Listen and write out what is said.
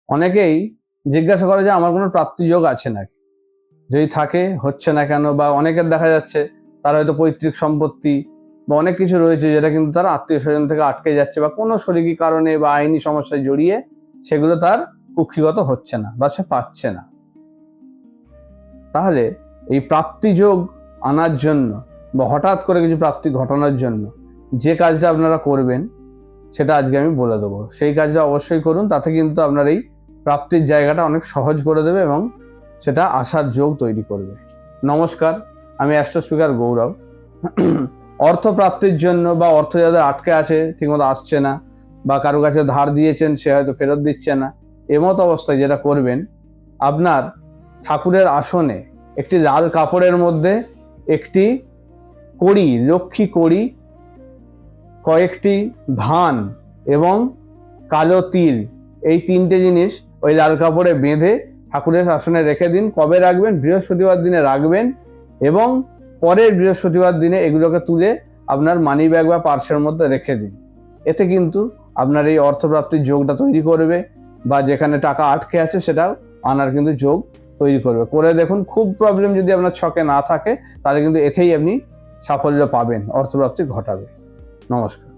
অনেকেই জিজ্ঞাসা করে যে আমার কোনো প্রাপ্তিযোগ আছে নাকি, যদি থাকে হচ্ছে না কেন, বা অনেকের দেখা যাচ্ছে তার হয়তো পৈতৃক সম্পত্তি বা অনেক কিছু রয়েছে যেটা কিন্তু তার আত্মীয় স্বজন থেকে আটকে যাচ্ছে বা কোনো শরীরী কারণে বা আইনি সমস্যায় জড়িয়ে সেগুলো তার কুক্ষিগত হচ্ছে না বা সে পাচ্ছে না। তাহলে এই প্রাপ্তিযোগ আনার জন্য বা হঠাৎ করে কিছু প্রাপ্তি ঘটানোর জন্য যে কাজটা আপনারা করবেন সেটা আজকে আমি বলে দেবো। সেই কাজটা অবশ্যই করুন, তাতে কিন্তু আপনার এই প্রাপ্তির জায়গাটা অনেক সহজ করে দেবে এবং সেটা আশার যোগ তৈরি করবে। নমস্কার, আমি অ্যাস্ট্রো স্পিকার গৌরব। অর্থ প্রাপ্তির জন্য বা অর্থ যাদের আটকে আছে, ঠিকমতো আসছে না, বা কারো কাছে ধার দিয়েছেন সে হয়তো ফেরত দিচ্ছে না, এমত অবস্থায় যেটা করবেন, আপনার ঠাকুরের আসনে একটি লাল কাপড়ের মধ্যে একটি কড়ি, লক্ষ্মী কড়ি, কয়েকটি ধান এবং কালো তিল, এই তিনটে জিনিস ওই লাল কাপড়ে বেঁধে ঠাকুরের আসনে রেখে দিন। কবে রাখবেন? বৃহস্পতিবার দিনে রাখবেন এবং পরের বৃহস্পতিবার দিনে এগুলোকে তুলে আপনার মানি ব্যাগ বা পার্সের মধ্যে রেখে দিন। এতে কিন্তু আপনার এই অর্থপ্রাপ্তির যোগটা তৈরি করবে, বা যেখানে টাকা আটকে আছে সেটাও আনার কিন্তু যোগ তৈরি করবে। করে দেখুন, খুব প্রবলেম যদি আপনার ছকে না থাকে তাহলে কিন্তু এতেই আপনি সাফল্য পাবেন, অর্থপ্রাপ্তি ঘটাবে। নমস্কার।